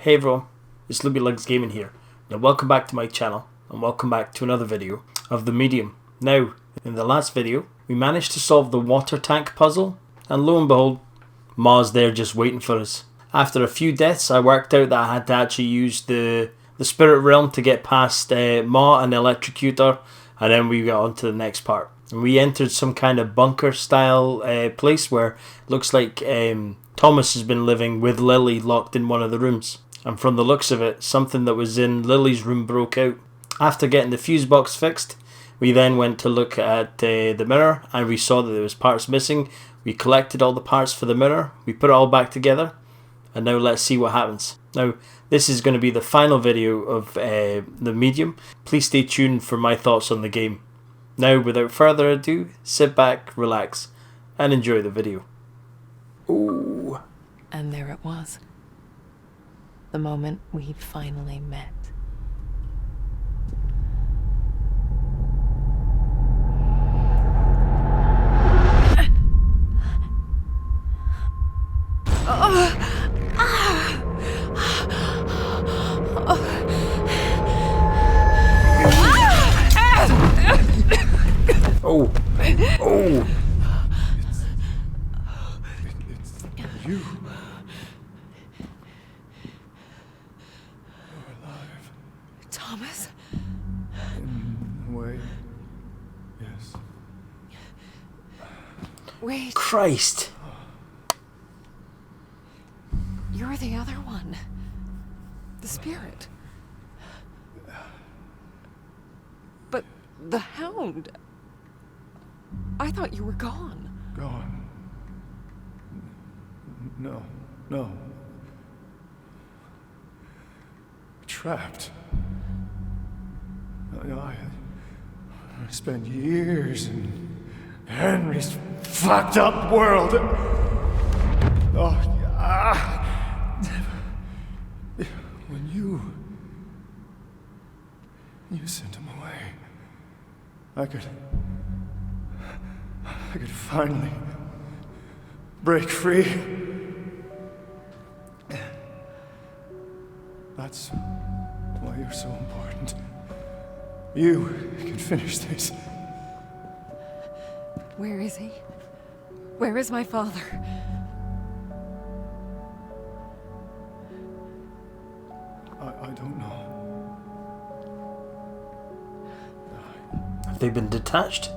Hey everyone, it's Loopylugs Gaming here. Now welcome back to my channel and welcome back to another video of The Medium. Now, in the last video, we managed to solve the water tank puzzle and lo and behold, Ma's there just waiting for us. After a few deaths, I worked out that I had to actually use the spirit realm to get past Ma and electrocute her, and then we got on to the next part. And we entered some kind of bunker style place where it looks like Thomas has been living with Lily locked in one of the rooms. And from the looks of it, something that was in Lily's room broke out. After getting the fuse box fixed, we then went to look at the mirror and we saw that there was parts missing. We collected all the parts for the mirror, we put it all back together, and now let's see what happens. Now, this is going to be the final video of The Medium. Please stay tuned for my thoughts on the game. Now, without further ado, sit back, relax, and enjoy the video. Ooh. And there it was. The moment we'd finally met. Oh. Oh. It's you. You're alive. Thomas? In a way, yes. Wait, Christ. you're the other one. The spirit. But the hound. I thought you were gone. Gone. No. Trapped. I spent years in Henry's fucked up world. When you sent him away, I could finally break free. That's why you're so important. You can finish this. Where is he? Where is my father? I don't know. Have they been detached?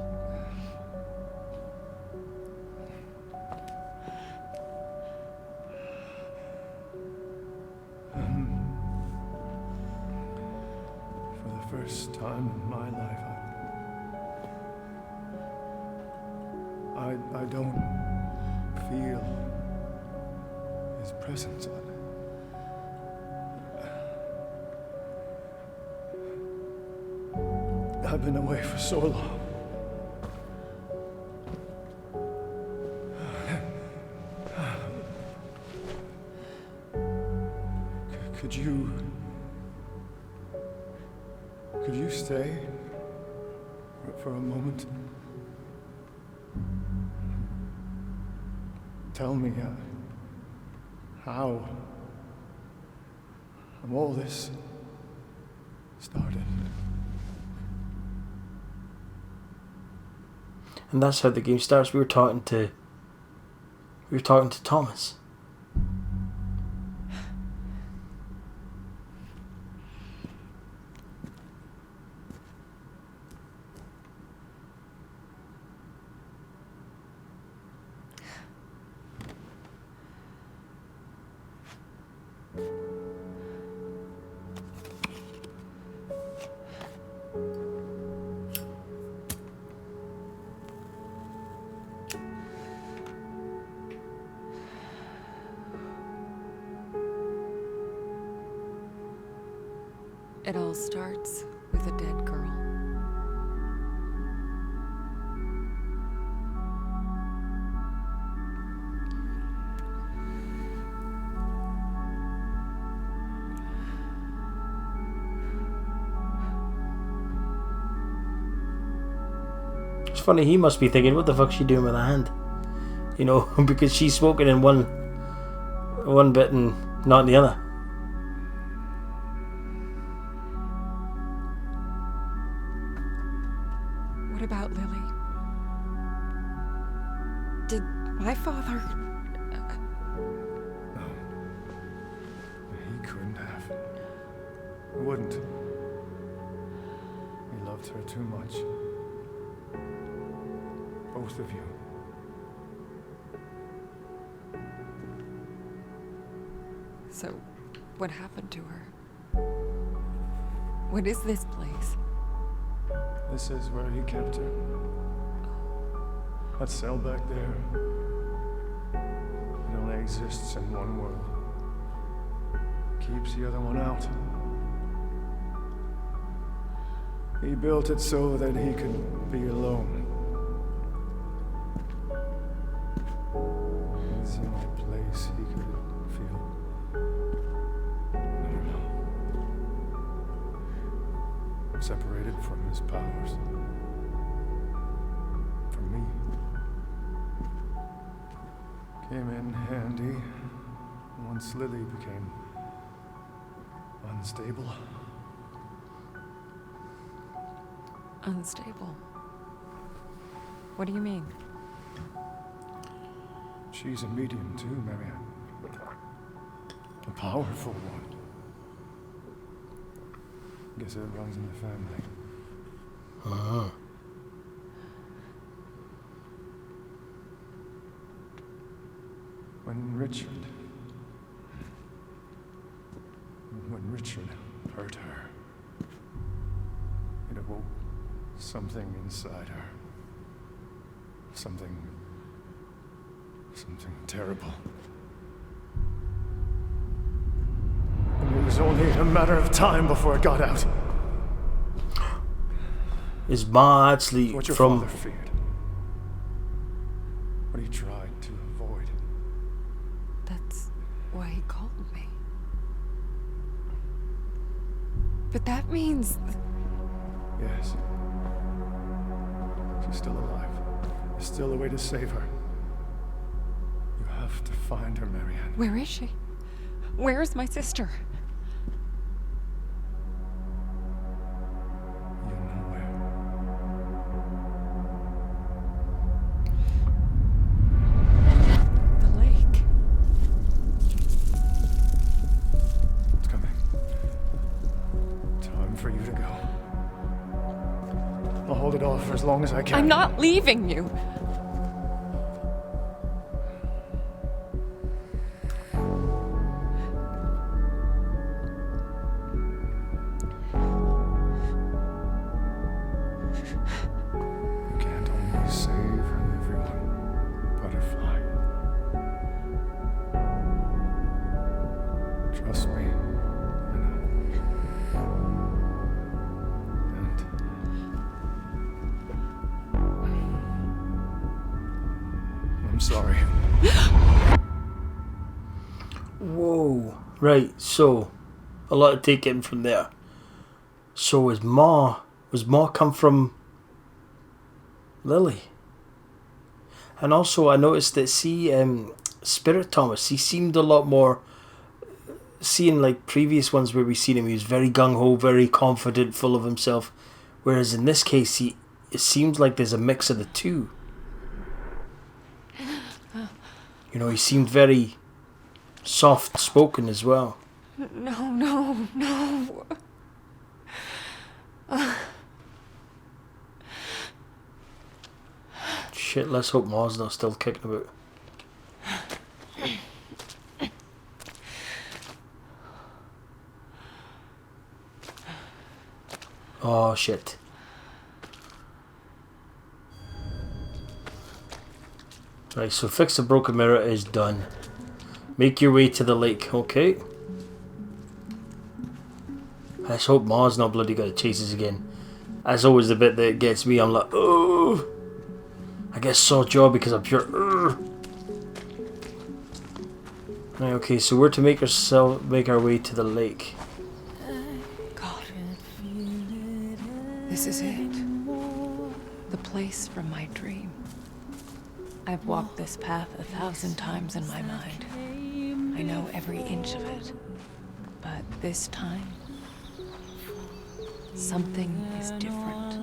For the first time in my life, I don't feel his presence. I've been away for so long. Could you stay for a moment? Tell me how all this started. And that's how the game starts. We were talking to Thomas. It all starts with a dead girl. It's funny, he must be thinking, what the fuck's she doing with her hand? You know, because she's smoking in one bit and not in the other. wouldn't. He loved her too much. Both of you. So, what happened to her? What is this place? This is where he kept her. That cell back there. It only exists in one world. Keeps the other one out. He built it so that he could be alone. It's the only place he could feel normal. Separated from his powers. From me. Came in handy once Lily became unstable. Unstable? What do you mean? She's a medium too, Marianne. A powerful one. Guess it runs in the family. When Richard hurt her, it awoke something inside her. Something terrible. And it was only a matter of time before it got out. Is Ma actually What your from... father feared. What he tried to avoid. That's why he called me. But that means... Yes. She's still alive. There's still a way to save her. You have to find her, Marianne. Where is she? Where is my sister? You know where. The lake. It's coming. Time for you to go. I'll hold it off for as long as I can. I'm not leaving you. You can't only save everyone, Butterfly. Trust me. I know. And I'm sorry. Whoa. Right, so a lot to take in from there. So was Ma come from Lily? And also I noticed that Spirit Thomas, he seemed a lot more, seeing like previous ones where we seen him, he was very gung-ho, very confident, full of himself, whereas in this case it seems like there's a mix of the two. You know, he seemed very soft spoken as well. No. Shit, let's hope Ma's not still kicking about. Oh shit. Right, so fix the broken mirror is done. Make your way to the lake, okay? Let's hope Ma's not bloody gonna chase us again. That's always the bit that gets me. I'm like, oh, I get sore jaw because I'm pure. Right, okay, so we're to make our way to the lake. God. This is it. The place from my dream. I've walked this path 1,000 times in my mind. I know every inch of it. But this time, something is different.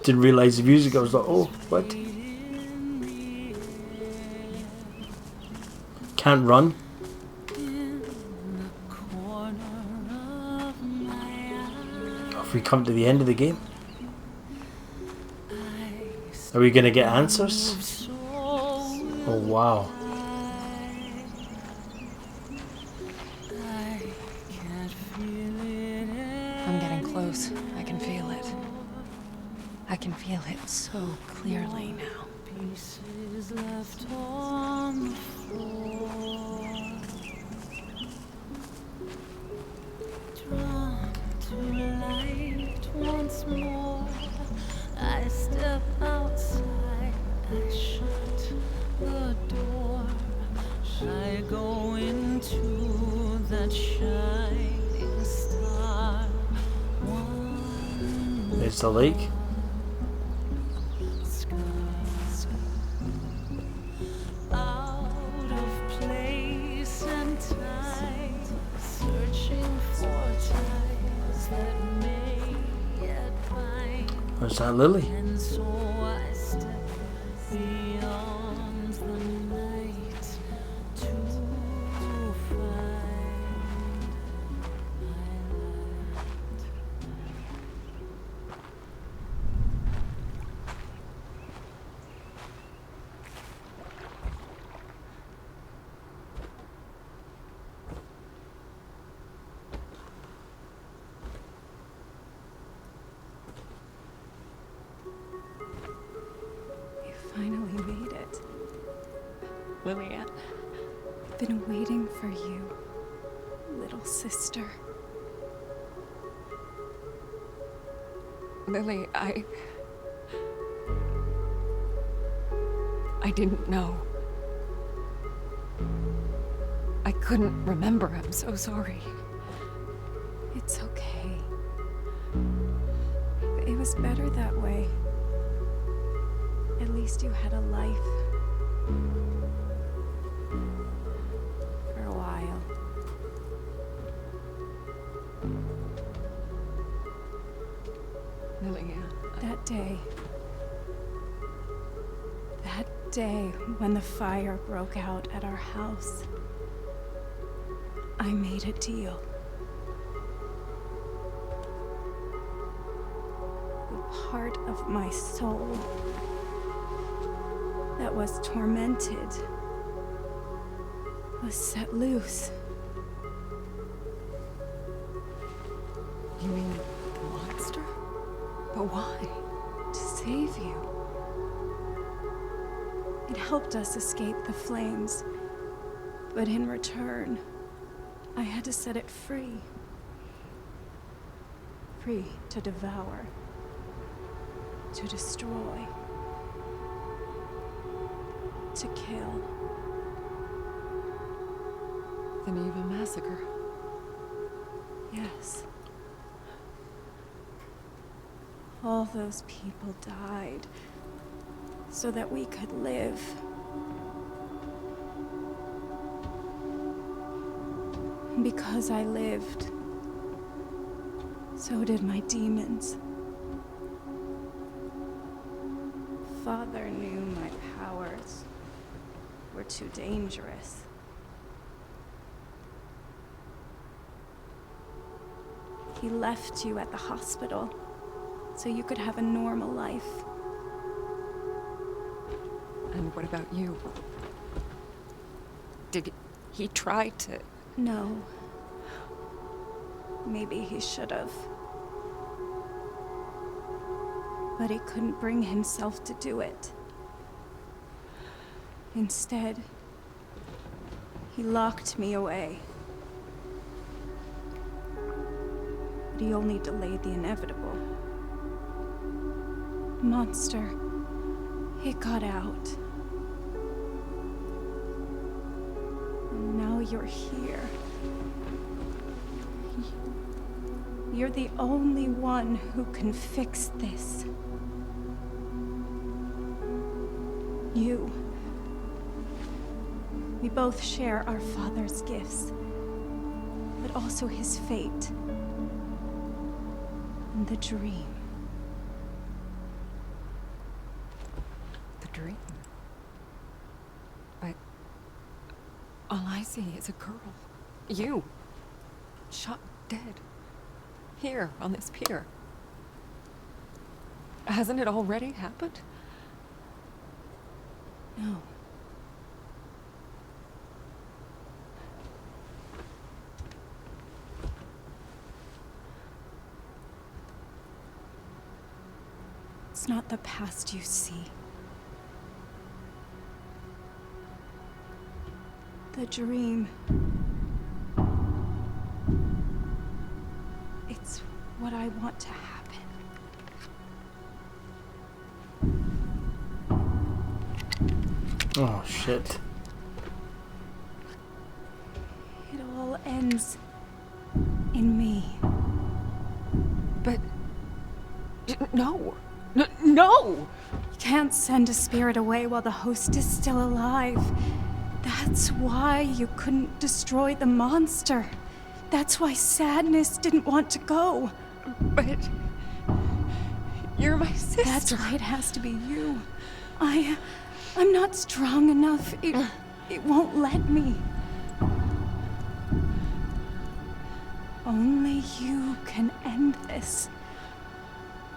Didn't realise the music. I was like, oh, what? can't run. Have we come to the end of the game? Are we gonna get answers? Oh wow. I'm getting close. I can feel it. I can feel it so clearly now. Pieces left on the floor. Drawn to light once more. I step outside. I shut the door. I go into that shining star. There's the lake. Out of place and time, searching for ties that may yet find. Where's that Lily? And so I step beyond the night to find my light. You finally made it. Lillian, I've been waiting for you, little sister. Lily, I didn't know. I couldn't remember. I'm so sorry. It's okay. It was better that way. At least you had a life. For a while. Lillian. That day when the fire broke out at our house, I made a deal. The part of my soul that was tormented was set loose. You mean the monster? But why? To save you. It helped us escape the flames, but in return, I had to set it free. Free to devour, to destroy, to kill. The Niwa Massacre. Yes. All those people died so that we could live. And because I lived, so did my demons. Father knew my powers were too dangerous. He left you at the hospital so you could have a normal life. And what about you? Did he try to... No. Maybe he should have. But he couldn't bring himself to do it. Instead, he locked me away. But he only delayed the inevitable. Monster, it got out. And now you're here. You're the only one who can fix this. You. We both share our father's gifts, but also his fate and the dream. The dream? All I see is a girl. You. Shot dead. Here, on this pier. Hasn't it already happened? No. It's not the past you see. The dream. It's what I want to happen. Oh, shit. It all ends in me. But... no! No! You can't send a spirit away while the host is still alive. That's why you couldn't destroy the monster. That's why Sadness didn't want to go. But... you're my sister. That's why it has to be you. I'm not strong enough. It won't let me. Only you can end this.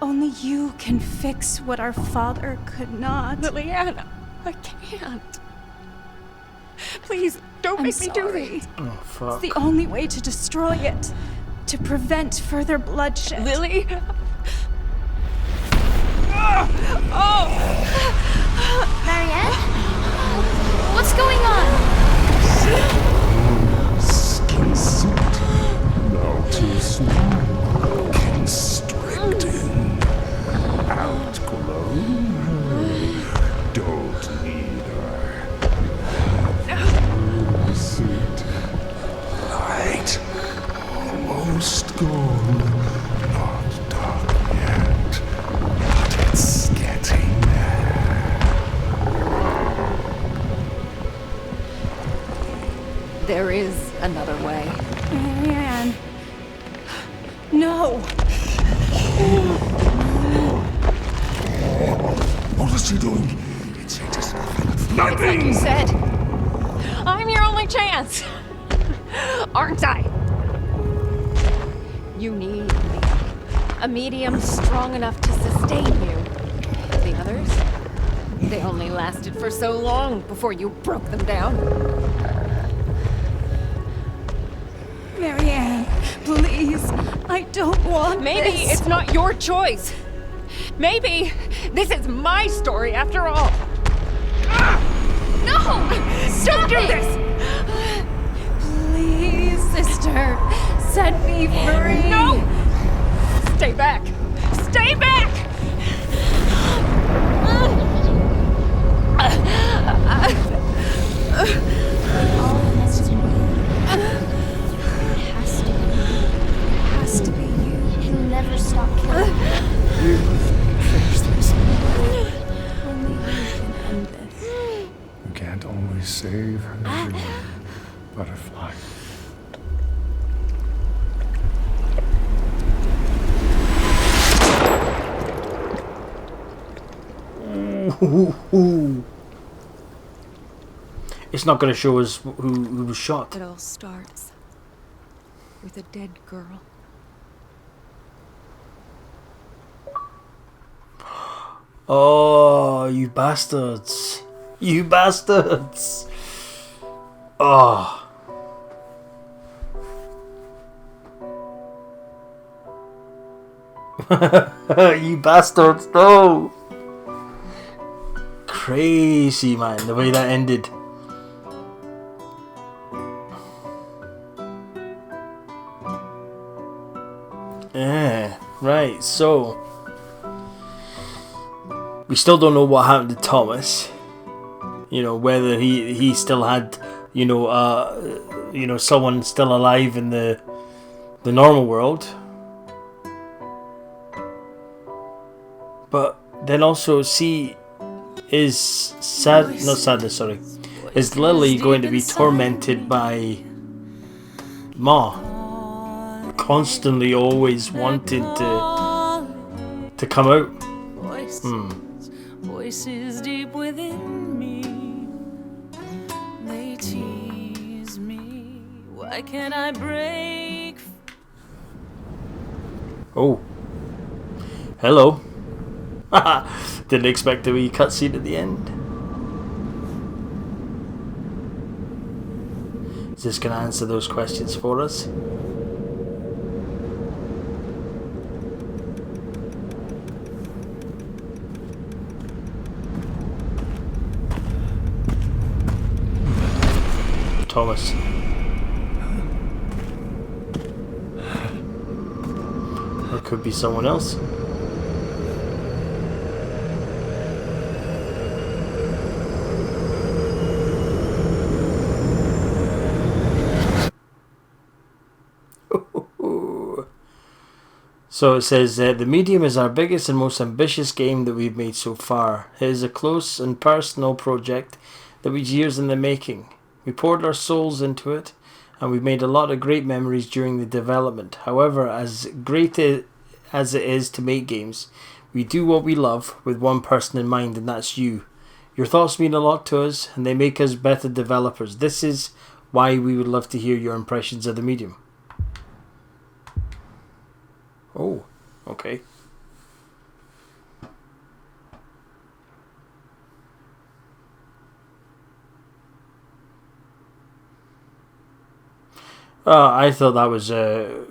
Only you can fix what our father could not. Liliana, I can't. Please, don't make me do this. Oh, fuck. It's the only way to destroy it. To prevent further bloodshed. Lily? Oh! Marianne? What's going on? Skin suit. Now too small. Constricting. Outgrown. Don't need her. Suit. Light. Almost gone. Not dark yet. But it's getting there. There is another way. Marianne. No. What is she doing? It's just Like nothing. you said, I'm your only chance. Aren't I? You need me. A medium strong enough to sustain you. The others? They only lasted for so long before you broke them down. Marianne, please. I don't want Maybe this. it's not your choice. Maybe this is my story after all. No! Don't do this! Please, sister. Set me free. No! Stay back! Stay back! All of this is me. It has to be. It has to be you. It'll never stop killing. You finish this. Only you can end this. You can't always save everyone. Butterfly. Ooh. It's not going to show us who was shot. It all starts with a dead girl. Oh, you bastards. You bastards. Oh. You bastards, no. Crazy, man, the way that ended. Yeah, right, so we still don't know what happened to Thomas. You know, whether he still had, someone still alive in the normal world. But then also, see, is Lily going to be tormented by Ma? Constantly always wanted to come out. Voices deep within me, they tease Why can't I break? Oh. Hello. Didn't expect a wee cutscene at the end. Is this going to answer those questions for us? Thomas. Or it could be someone else. So it says, the Medium is our biggest and most ambitious game that we've made so far. It is a close and personal project that was years in the making. We poured our souls into it, and we made a lot of great memories during the development. However, as great as it is to make games, we do what we love with one person in mind, and that's you. Your thoughts mean a lot to us, and they make us better developers. This is why we would love to hear your impressions of the Medium. Oh, okay. I thought that was I'll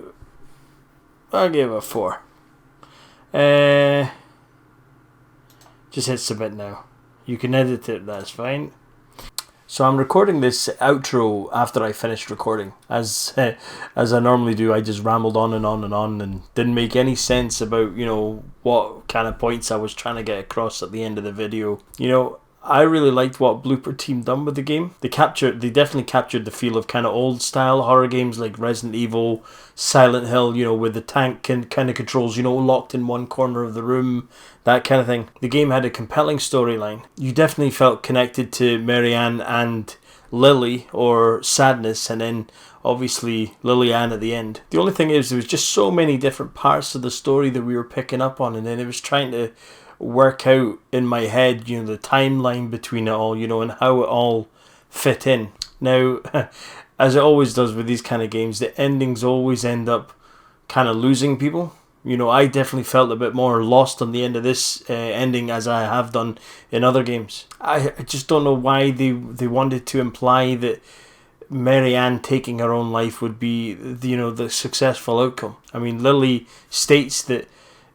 give it a 4. Just hit submit now. You can edit it, that's fine. So I'm recording this outro after I finished recording. As I normally do, I just rambled on and on and on and didn't make any sense about, you know, what kind of points I was trying to get across at the end of the video. You know, I really liked what Bloober Team done with the game. They definitely captured the feel of kind of old style horror games like Resident Evil, Silent Hill, you know, with the tank kind of controls, you know, locked in one corner of the room, that kind of thing. The game had a compelling storyline. You definitely felt connected to Marianne and Lily, or Sadness, and then obviously Lillian at the end. The only thing is, there was just so many different parts of the story that we were picking up on, and then it was trying to work out in my head, you know, the timeline between it all, you know, and how it all fit in. Now, as it always does with these kind of games, the endings always end up kind of losing people. You know, I definitely felt a bit more lost on the end of this ending, as I have done in other games. I just don't know why they wanted to imply that Marianne taking her own life would be, you know, the successful outcome. I mean, Lily states that,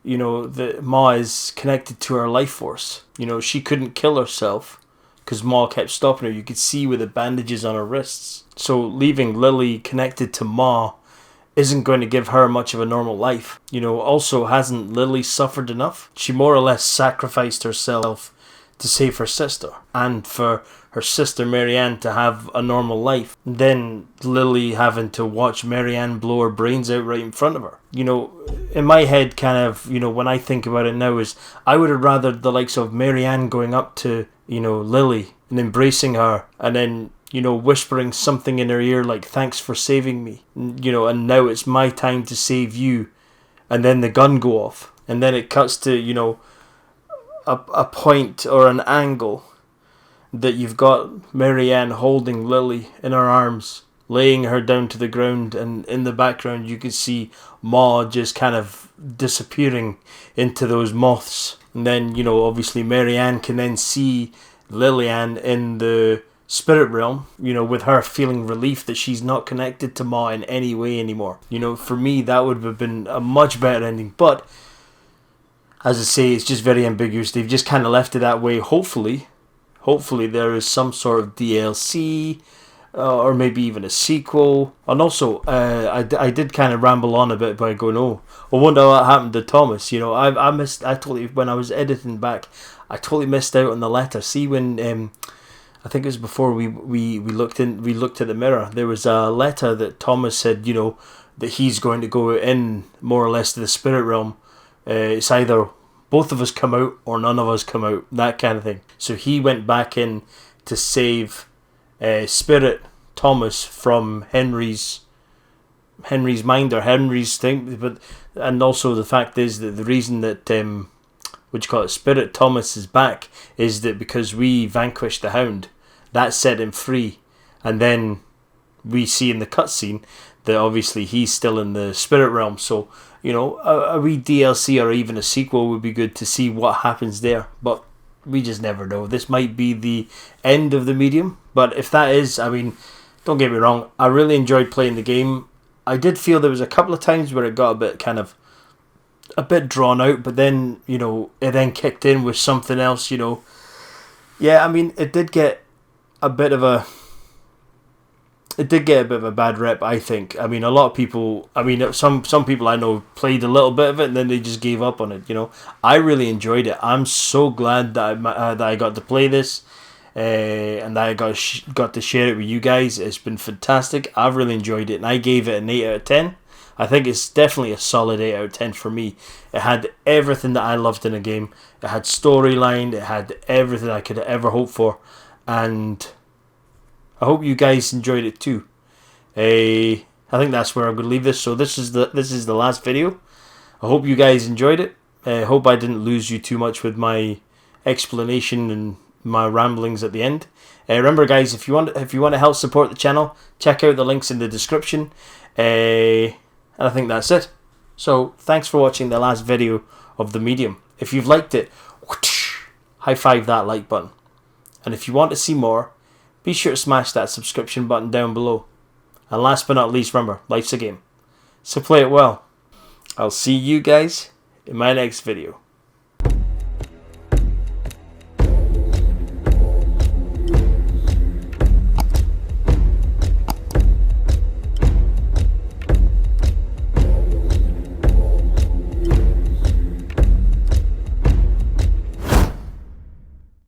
you know, that Ma is connected to her life force. You know, she couldn't kill herself because Ma kept stopping her. You could see with the bandages on her wrists. So leaving Lily connected to Ma isn't going to give her much of a normal life. You know, also, hasn't Lily suffered enough? She more or less sacrificed herself to save her sister, and for her sister Marianne to have a normal life. Then Lily having to watch Marianne blow her brains out right in front of her. You know, in my head, kind of, you know, when I think about it now, is I would have rather the likes of Marianne going up to, you know, Lily and embracing her, and then, you know, whispering something in her ear like, "Thanks for saving me, you know, and now it's my time to save you," and then the gun go off, and then it cuts to, you know, a point or an angle that you've got Marianne holding Lily in her arms, laying her down to the ground, and in the background you can see Ma just kind of disappearing into those moths. And then, you know, obviously Marianne can then see Lillian in the spirit realm, you know, with her feeling relief that she's not connected to Ma in any way anymore. You know, for me that would have been a much better ending, but as I say, it's just very ambiguous. They've just kind of left it that way. Hopefully there is some sort of DLC, or maybe even a sequel. And also, I did kind of ramble on a bit by going, oh, I wonder what happened to Thomas. You know, I totally, when I was editing back, I totally missed out on the letter. See, when I think it was before we looked at the mirror, there was a letter that Thomas said, you know, that he's going to go in more or less to the spirit realm. It's either both of us come out or none of us come out, that kind of thing. So he went back in to save Spirit Thomas from Henry's mind, or Henry's thing. But and also the fact is that the reason that Spirit Thomas is back is that because we vanquished the Hound, that set him free, and then we see in the cutscene that obviously he's still in the spirit realm. So, you know, a wee DLC or even a sequel would be good to see what happens there. But we just never know. This might be the end of the medium. But if that is, I mean, don't get me wrong, I really enjoyed playing the game. I did feel there was a couple of times where it got a bit drawn out, but then, you know, it then kicked in with something else, you know. Yeah, I mean, it did get a bit of a bad rep, I think. I mean, a lot of people, I mean, some people I know played a little bit of it and then they just gave up on it, you know. I really enjoyed it. I'm so glad that I got to play this and that I got to share it with you guys. It's been fantastic. I've really enjoyed it, and I gave it an 8 out of 10. I think it's definitely a solid 8 out of 10 for me. It had everything that I loved in a game. It had storyline, it had everything I could ever hope for, and I hope you guys enjoyed it too. I think that's where I'm going to leave this. So this is the last video. I hope you guys enjoyed it. I hope I didn't lose you too much with my explanation and my ramblings at the end. Remember, guys, if you want to help support the channel, check out the links in the description. And I think that's it. So thanks for watching the last video of the medium. If you've liked it, high five that like button. And if you want to see more, be sure to smash that subscription button down below. And last but not least, remember, life's a game. So play it well. I'll see you guys in my next video.